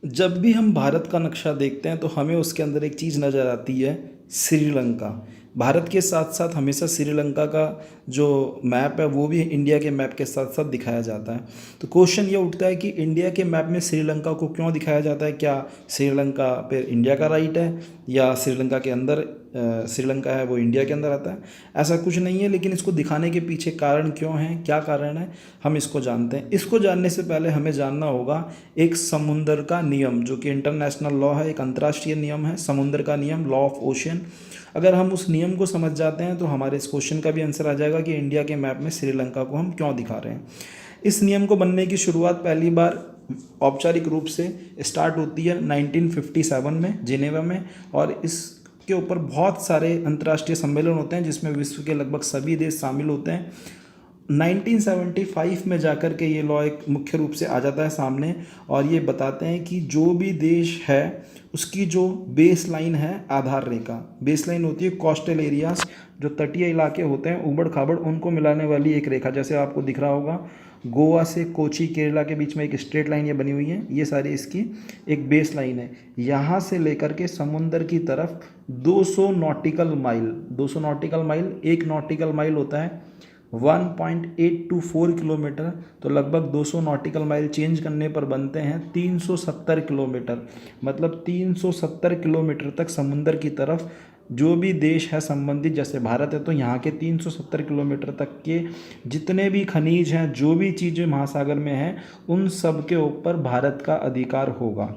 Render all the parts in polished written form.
जब भी हम भारत का नक्शा देखते हैं तो हमें उसके अंदर एक चीज़ नज़र आती है, श्रीलंका। भारत के साथ साथ हमेशा श्रीलंका का जो मैप है वो भी इंडिया के मैप के साथ साथ दिखाया जाता है। तो क्वेश्चन ये उठता है कि इंडिया के मैप में श्रीलंका को क्यों दिखाया जाता है? क्या श्रीलंका पे इंडिया का राइट है या श्रीलंका के अंदर श्रीलंका है वो इंडिया के अंदर आता है? ऐसा कुछ नहीं है, लेकिन इसको दिखाने के पीछे कारण क्यों है, क्या कारण है, हम इसको जानते हैं। इसको जानने से पहले हमें जानना होगा एक समुंदर का नियम, जो कि इंटरनेशनल लॉ है, एक अंतर्राष्ट्रीय नियम है, समुद्र का नियम, लॉ ऑफ ओशियन। अगर हम उस नियम को समझ जाते हैं तो हमारे इस क्वेश्चन का भी आंसर आ जाएगा कि इंडिया के मैप में श्रीलंका को हम क्यों दिखा रहे हैं। इस नियम को बनने की शुरुआत पहली बार औपचारिक रूप से स्टार्ट होती है 1957 में जिनेवा में, और इसके ऊपर बहुत सारे अंतर्राष्ट्रीय सम्मेलन होते हैं जिसमें विश्व के लगभग सभी देश शामिल होते हैं। 1975 में जाकर के ये लॉ एक मुख्य रूप से आ जाता है सामने, और ये बताते हैं कि जो भी देश है उसकी जो बेस लाइन है, आधार रेखा, बेस लाइन होती है कोस्टल एरियाज, जो तटीय इलाके होते हैं ऊबड़ खाबड़, उनको मिलाने वाली एक रेखा। जैसे आपको दिख रहा होगा गोवा से कोची केरला के बीच में एक स्ट्रेट लाइन ये बनी हुई है, ये सारी इसकी एक बेस लाइन है। यहाँ से लेकर के समुंदर की तरफ 200 नॉटिकल माइल, 200 नॉटिकल माइल, एक नॉटिकल माइल होता है 1.824 किलोमीटर, तो लगभग 200 नॉटिकल माइल चेंज करने पर बनते हैं 370 किलोमीटर। मतलब 370 किलोमीटर तक समुंदर की तरफ जो भी देश है संबंधित, जैसे भारत है तो यहाँ के 370 किलोमीटर तक के जितने भी खनिज हैं, जो भी चीज़ें महासागर में हैं, उन सब के ऊपर भारत का अधिकार होगा।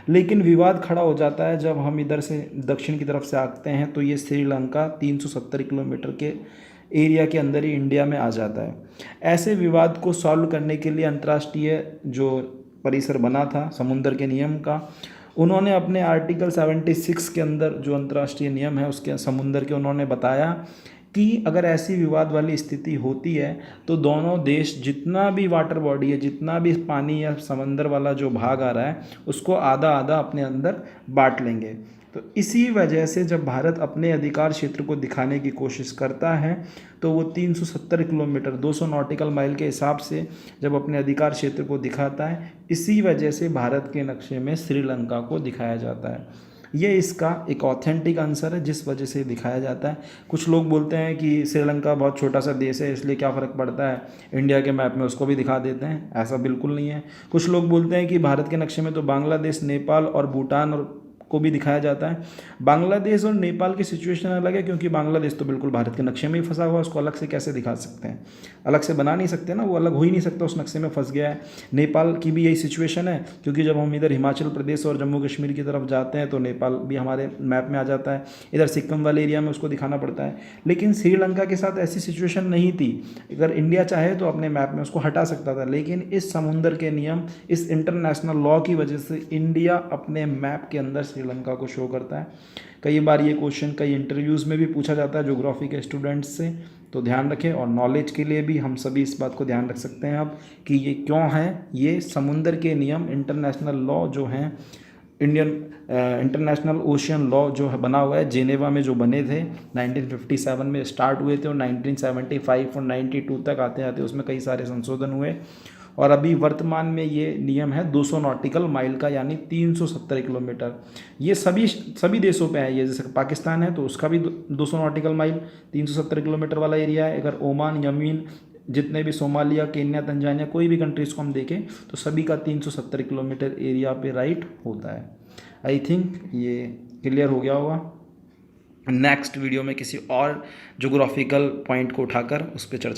लेकिन विवाद खड़ा हो जाता है जब हम इधर से दक्षिण की तरफ से आते हैं, तो ये श्रीलंका 370 किलोमीटर के एरिया के अंदर ही इंडिया में आ जाता है। ऐसे विवाद को सॉल्व करने के लिए अंतर्राष्ट्रीय जो परिसर बना था समुद्र के नियम का, उन्होंने अपने आर्टिकल 76 के अंदर जो अंतर्राष्ट्रीय नियम है उसके समुद्र के, उन्होंने बताया कि अगर ऐसी विवाद वाली स्थिति होती है तो दोनों देश जितना भी वाटर बॉडी है, जितना भी पानी या समंदर वाला जो भाग आ रहा है, उसको आधा आधा अपने अंदर बांट लेंगे। तो इसी वजह से जब भारत अपने अधिकार क्षेत्र को दिखाने की कोशिश करता है तो वो 370 किलोमीटर 200 नॉटिकल माइल के हिसाब से जब अपने अधिकार क्षेत्र को दिखाता है, इसी वजह से भारत के नक्शे में श्रीलंका को दिखाया जाता है। ये इसका एक ऑथेंटिक आंसर है जिस वजह से दिखाया जाता है। कुछ लोग बोलते हैं कि श्रीलंका बहुत छोटा सा देश है इसलिए क्या फ़र्क पड़ता है, इंडिया के मैप में उसको भी दिखा देते हैं। ऐसा बिल्कुल नहीं है। कुछ लोग बोलते हैं कि भारत के नक्शे में तो बांग्लादेश, नेपाल और भूटान और को भी दिखाया जाता है। बांग्लादेश और नेपाल की सिचुएशन अलग है, क्योंकि बांग्लादेश तो बिल्कुल भारत के नक्शे में ही फंसा हुआ है, उसको अलग से कैसे दिखा सकते हैं, अलग से बना नहीं सकते ना, वो अलग हो ही नहीं सकता, उस नक्शे में फंस गया है। नेपाल की भी यही सिचुएशन है, क्योंकि जब हम इधर हिमाचल प्रदेश और जम्मू कश्मीर की तरफ जाते हैं तो नेपाल भी हमारे मैप में आ जाता है, इधर सिक्किम वाले एरिया में उसको दिखाना पड़ता है। लेकिन श्रीलंका के साथ ऐसी सिचुएशन नहीं थी। अगर इंडिया चाहे तो अपने मैप में उसको हटा सकता था, लेकिन इस समुंदर के नियम, इस इंटरनेशनल लॉ की वजह से इंडिया अपने मैप के अंदर श्रीलंका को शो करता है। कई बार ये क्वेश्चन कई इंटरव्यूज़ में भी पूछा जाता है ज्योग्राफी के स्टूडेंट्स से, तो ध्यान रखें। और नॉलेज के लिए भी हम सभी इस बात को ध्यान रख सकते हैं अब कि ये क्यों है। ये समुंदर के नियम, इंटरनेशनल लॉ जो हैं, इंडियन इंटरनेशनल ओशियन लॉ जो है बना हुआ है जेनेवा में, जो बने थे 1957 में स्टार्ट हुए थे और 1975 और 92 तक आते आते उसमें कई सारे संशोधन हुए, और अभी वर्तमान में ये नियम है 200 नॉटिकल माइल का, यानी 370 किलोमीटर। ये सभी देशों पे है। ये जैसे पाकिस्तान है तो उसका भी 200 नॉटिकल माइल 370 किलोमीटर वाला एरिया है। अगर ओमान, यमीन, जितने भी सोमालिया, केन्या, तंजानिया, कोई भी कंट्रीज़ को हम देखें तो सभी का 370 किलोमीटर एरिया पे राइट होता है। आई थिंक ये क्लियर हो गया होगा। नेक्स्ट वीडियो में किसी और जोग्राफिकल पॉइंट को उठाकर उस पर चर्चा